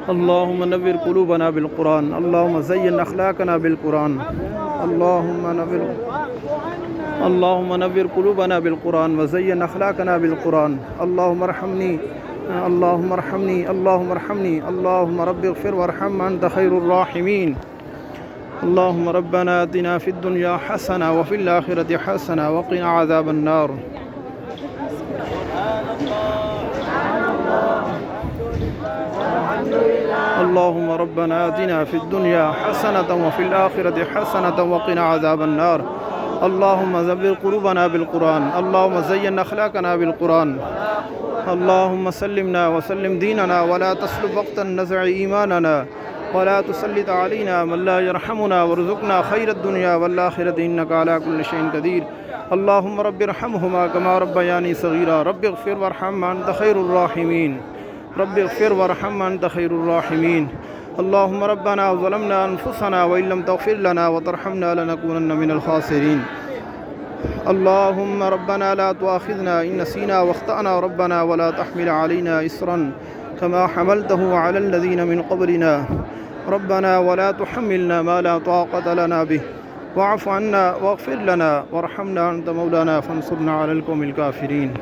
اللهم نور قلوبنا بالقرآن، اللهم زين أخلاقنا بالقرآن، اللهم نور قلوبنا بالقرآن وزين أخلاقنا بالقرآن. اللهم ارحمني اللهم ارحمني اللهم ارحمني اللهم رب اغفر وارحم أنت خير الراحمين. اللهم ربنا آتنا في الدنيا حسنة وفي الآخرة حسنة وقنا عذاب النار. اللهم ربنا آتنا في الدنيا حسنة وفي الآخرة حسنة وقنا عذاب النار. اللهم زبر قلوبنا بالقرآن، اللهم زين أخلاقنا بالقرآن. اللهم سلمنا وسلم ديننا ولا تسلب وقت النزع إيماننا ولا تسلط علينا من لا يرحمنا وارزقنا خير الدنيا والآخرة إنك على كل شيء قدير. اللهم رب ارحمهما كما ربياني صغيرا. رب اغفر وارحم أنت خير الراحمين. رب اغفر وارحم أنت خير الراحمين. اللهم ربنا ظلمنا أنفسنا وإن لم تغفر لنا وترحمنا لنكونن من الخاسرين. اللهم ربنا لا تؤاخذنا إن نسينا واخطأنا ربنا ولا تحمل علينا إصرا كما حملته على الذين من قبلنا ربنا ولا تحملنا ما لا طاقة لنا به واعف عنا واغفر لنا وارحمنا أنت مولانا فانصرنا على القوم الكافرين.